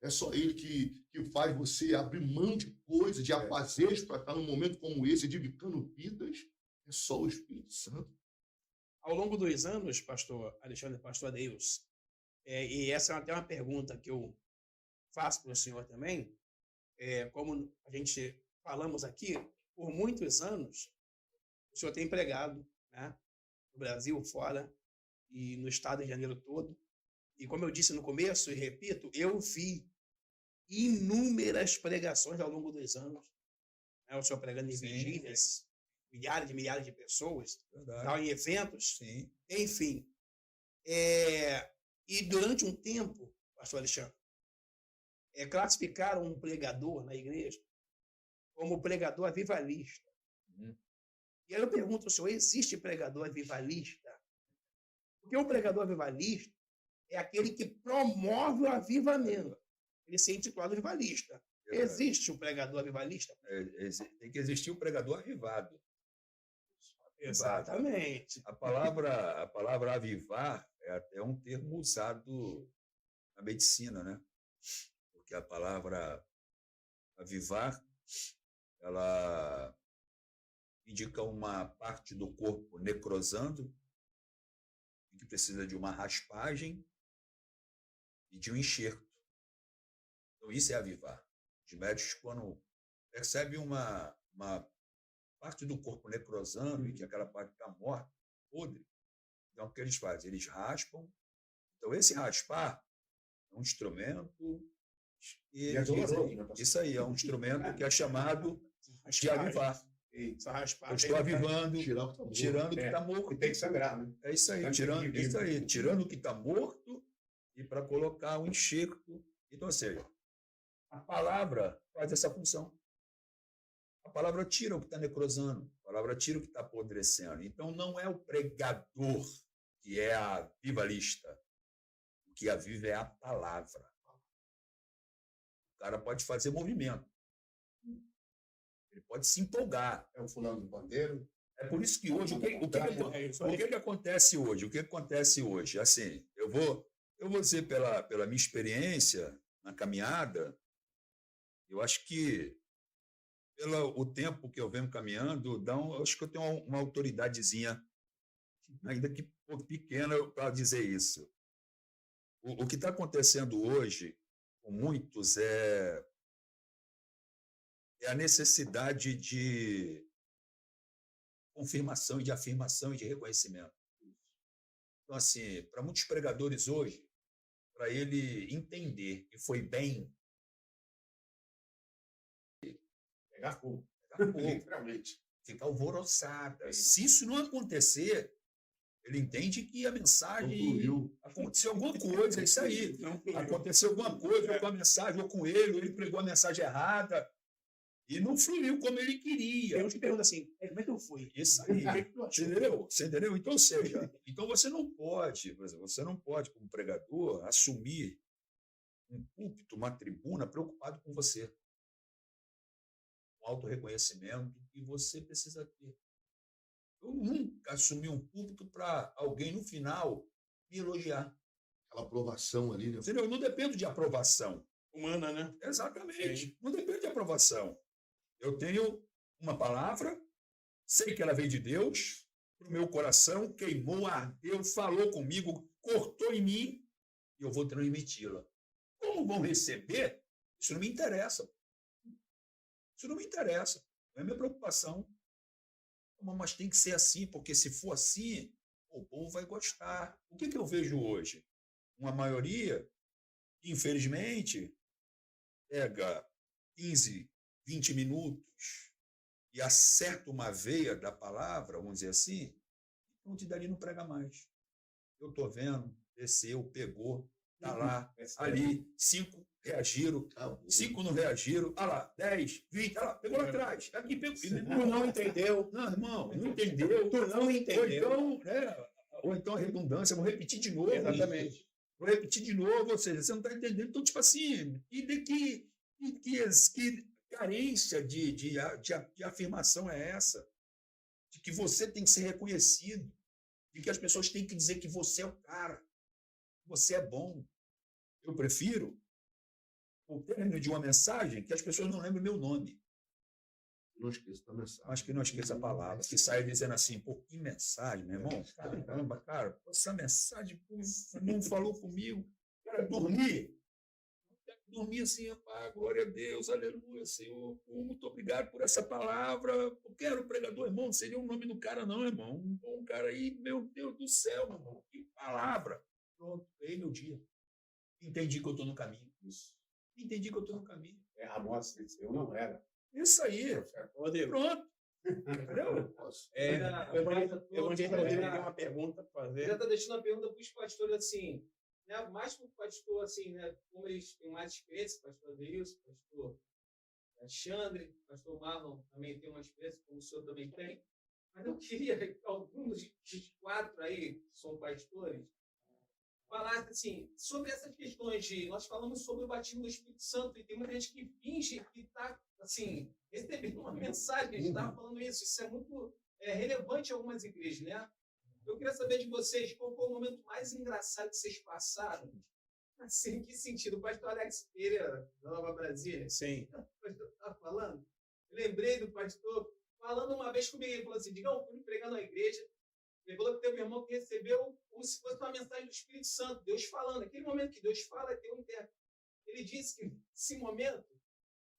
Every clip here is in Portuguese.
É só Ele que faz você abrir mão de coisas, de afazeres para estar num momento como esse, edificando vidas. É só o Espírito Santo. Ao longo dos anos, pastor Alexandre, pastor Adeus, e essa é até uma pergunta que eu faço para o senhor também, como a gente falamos aqui, por muitos anos, o senhor tem pregado, né, no Brasil, fora, e no estado de Janeiro todo. E como eu disse no começo, e repito, eu vi inúmeras pregações ao longo dos anos, né, o senhor pregando em vigílias, milhares de pessoas, tal, em eventos, Sim. enfim. E durante um tempo, pastor Alexandre, classificaram um pregador na igreja como pregador avivalista. E aí eu pergunto ao senhor, existe pregador avivalista? Porque o pregador avivalista é aquele que promove o avivamento. Ele se intitula avivalista. Existe o pregador avivalista? Tem que existir o pregador avivado. Exatamente. A palavra avivar é até um termo usado na medicina, né? Porque a palavra avivar, ela indica uma parte do corpo necrosando, que precisa de uma raspagem e de um enxerto. Então, isso é avivar. Os médicos, quando percebem uma parte do corpo necrosando e que aquela parte está morta, podre, então o que eles fazem? Eles raspam. Então, esse raspar é um instrumento. E é doloroso, né, isso aí, é um instrumento que é chamado de avivar. Eu estou avivando, tirando o que está morto. E tem que sangrar, né? É isso aí, tirando o que está morto e para colocar um enxerto. Então, ou seja, a palavra faz essa função. A palavra tira o que está necrosando, a palavra tira o que está apodrecendo. Então, não é o pregador que é avivalista. O que aviva é a palavra. O cara pode fazer movimento. Ele pode se empolgar. É o fulano do pandeiro. É por isso que hoje, o que acontece hoje? O que acontece hoje? Assim, eu vou dizer pela minha experiência na caminhada, eu acho que pelo tempo que eu venho caminhando, acho que eu tenho uma autoridadezinha, ainda que pequena, para dizer isso. O que está acontecendo hoje com muitos é a necessidade de confirmação, de afirmação e de reconhecimento. Então, assim, para muitos pregadores hoje, para ele entender que foi bem, Pegar fogo. literalmente, ficar alvoroçada. Se isso não acontecer, ele entende que a mensagem aconteceu alguma coisa, é isso aí. Aconteceu alguma coisa com a mensagem, ou com ele pregou a mensagem errada. E não fluiu como ele queria. Eu te pergunto assim, como é que eu fui? Isso aí. Você entendeu? Então, ou seja, você não pode, por exemplo, como pregador, assumir um púlpito, uma tribuna, preocupado com você. Com autorreconhecimento que você precisa ter. Eu nunca assumi um púlpito para alguém, no final, me elogiar. Aquela aprovação ali, né? Entendeu? Eu não dependo de aprovação. Humana, né? Exatamente. Sim. Não depende de aprovação. Eu tenho uma palavra, sei que ela veio de Deus, para o meu coração, queimou, ardeu, falou comigo, cortou em mim, e eu vou transmiti-la. Como vão receber? Isso não me interessa. Isso não me interessa. Não é minha preocupação. Mas tem que ser assim, porque se for assim, o povo vai gostar. O que eu vejo hoje? Uma maioria, infelizmente, pega 15, 20 minutos e acerta uma veia da palavra, vamos dizer assim, não te dali não prega mais. Eu estou vendo, desceu, pegou, está lá, ali, 5 reagiram, 5 não reagiram, olha lá, 10, 20, olha lá, pegou lá atrás, aqui pegou. Tu não entendeu. Não, irmão, não entendeu. Tu não entendeu. Ou então a redundância, vou repetir de novo. Exatamente. Vou repetir de novo, ou seja, você não está entendendo. Então, tipo assim, que carência de afirmação é essa? De que você tem que ser reconhecido, de que as pessoas têm que dizer que você é o cara, que você é bom. Eu prefiro o término de uma mensagem que as pessoas não lembram o meu nome. Não esqueça da mensagem. Mas que não esqueça a palavra. Que saia dizendo assim, pô, que mensagem, meu irmão. Caramba, cara, essa mensagem, pô, não falou comigo. Cara, dormir assim, rapaz, glória a Deus, aleluia, Senhor. Muito obrigado por essa palavra. Eu quero pregador, irmão, não seria o nome do cara, não, irmão. Um bom cara aí, meu Deus do céu, meu irmão. Que palavra. Pronto, ganhei meu dia. Entendi que eu estou no caminho. Isso. Entendi que eu estou no caminho. A nossa, eu não era. Isso aí. Rodrigo, Pronto. Entendeu? o evangelista Rodrigo tem uma pergunta para fazer. Já está deixando a pergunta para os pastores assim, né? Mais para o pastor, assim, né? Como eles têm mais experiência, pastor Adeilson, pastor Alexandre, pastor Marlon também tem uma experiência, como o senhor também tem. Mas eu queria que alguns dos 4 aí, que são pastores, falassem assim, sobre essas questões de... Nós falamos sobre o batismo do Espírito Santo e tem muita gente que finge que está, assim, recebendo uma mensagem, a gente estava falando isso. Isso é muito relevante em algumas igrejas, né? Eu queria saber de vocês, qual foi o momento mais engraçado que vocês passaram? Assim, em que sentido? O pastor Alex Pereira, da Nova Brasília, Sim. o pastor estava falando, eu lembrei do pastor falando uma vez comigo, ele falou assim, Digão, fui pregar na igreja, ele falou que teve um irmão que recebeu como se fosse uma mensagem do Espírito Santo, Deus falando. Aquele momento que Deus fala, tem um intérprete. Ele disse que, nesse momento,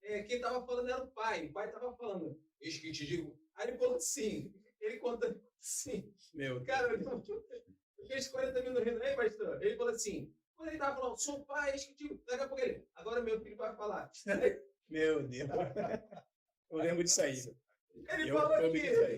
quem estava falando era o pai estava falando, eis que te digo. Aí ele falou assim, ele contando assim, Meu Deus. cara, eu fiquei 40 minutos rindo, aí, pastor? Ele falou assim, quando ele estava falando, sou pai, eis que te digo. Daqui a pouco ele, agora meu filho vai falar. Meu Deus. Eu lembro disso aí. Ele Eu falou vi que... isso aí.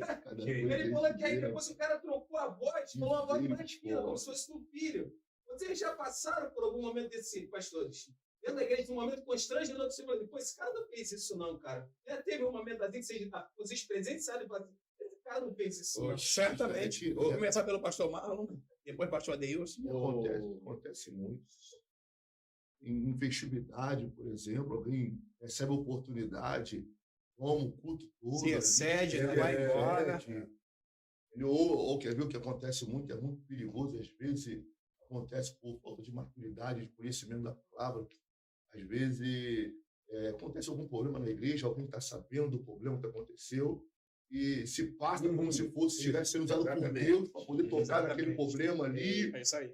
Ele falou que aí depois o cara trocou a voz, falou uma voz mais fina, como se fosse do filho. Vocês já passaram por algum momento desse, pastores? Dentro da igreja, um momento constrangedor que você falou, pô, esse cara não fez isso não, cara. Já teve um momento assim que vocês presenciaram e falaram, esse cara não fez isso não. Certamente. Vou começar pelo pastor Marlon, depois pastor Adeilson. Acontece muito. Em festividade, por exemplo, alguém recebe oportunidade, toma o culto todo. Se excede, vai embora. Ou quer ver o que acontece muito, é muito perigoso, às vezes acontece por falta de maturidade, de conhecimento da palavra. Às vezes acontece algum problema na igreja, alguém está sabendo do problema que aconteceu e se passa como se fosse estivesse sendo usado por Deus para poder tocar naquele problema ali. É isso aí.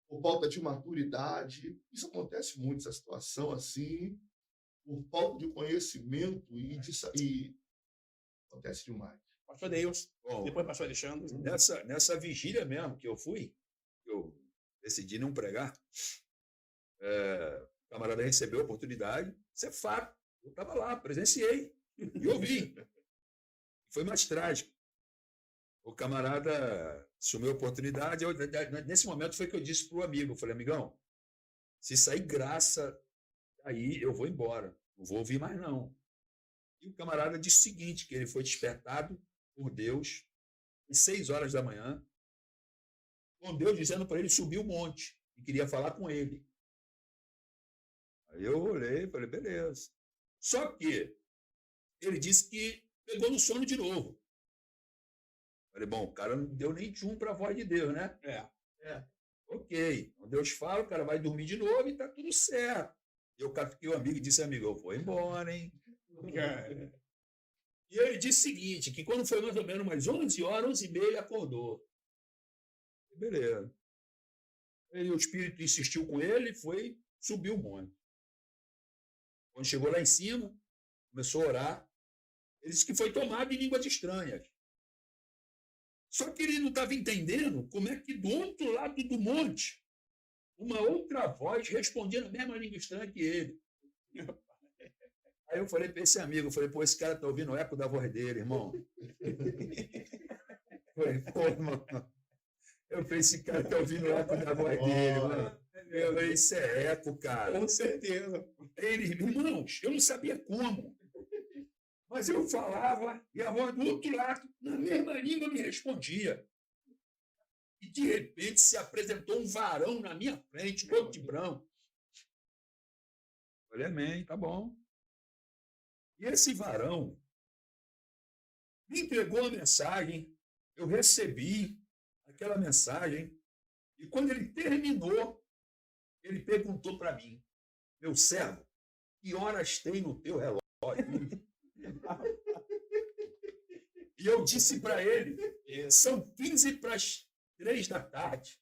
Por falta de maturidade. Isso acontece muito, essa situação assim, por falta de conhecimento e acontece demais. Pastor Adeilson, Bom, depois pastor Alexandre. nessa vigília mesmo que eu fui, eu decidi não pregar, o camarada recebeu a oportunidade, isso é fato, eu estava lá, presenciei, e ouvi. Foi mais trágico. O camarada assumiu a oportunidade, nesse momento foi que eu disse para o amigo, eu falei, amigão, se sair graça, aí eu vou embora, não vou ouvir mais não. E o camarada disse o seguinte, que ele foi despertado por Deus às 6 horas da manhã, com Deus dizendo para ele subir o monte e queria falar com ele. Aí eu olhei e falei, beleza. Só que ele disse que pegou no sono de novo. Falei, bom, o cara não deu nem tchum para a voz de Deus, né? Ok. Quando Deus fala, o cara vai dormir de novo e tá tudo certo. Eu catuquei o amigo e disse, amigo, eu vou embora, hein? E ele disse o seguinte, que quando foi mais ou menos umas 11 horas, 11h30, ele acordou. Beleza. O espírito insistiu com ele, subiu o monte. Quando chegou lá em cima, começou a orar. Ele disse que foi tomado em línguas estranhas. Só que ele não estava entendendo como é que do outro lado do monte, uma outra voz respondia na mesma língua estranha que ele. Aí eu falei para esse amigo, pô, esse cara está ouvindo o eco da voz dele, irmão. Falei, pô, irmão. Eu falei, esse cara está ouvindo o eco da voz dele, mano. Eu falei, isso é eco, cara. Com certeza. Ele, irmãos, eu não sabia como. Mas eu falava e a voz do outro lado, na mesma língua, me respondia. E de repente se apresentou um varão na minha frente, todo de branco. Falei, amém, tá bom. E esse varão me entregou a mensagem, eu recebi aquela mensagem, e quando ele terminou, ele perguntou para mim, meu servo, que horas tem no teu relógio? E eu disse para ele, são 15 para as 3 da tarde.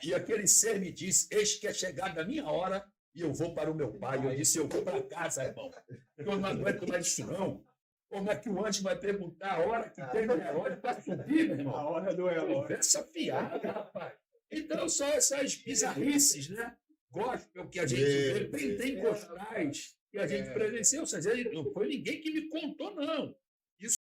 E aquele ser me disse, eis que é chegada a minha hora e eu vou para o meu pai. Eu disse, eu vou para casa, irmão. Eu não aguento mais isso, não. Como é que o anjo vai perguntar a hora que tem no relógio para subir, meu irmão? A hora do relógio. Essa piada, rapaz. Então, só essas bizarrices, né? Gospel que a gente vê, pentecostais que a gente presenciou. Ou seja, não foi ninguém que me contou, não.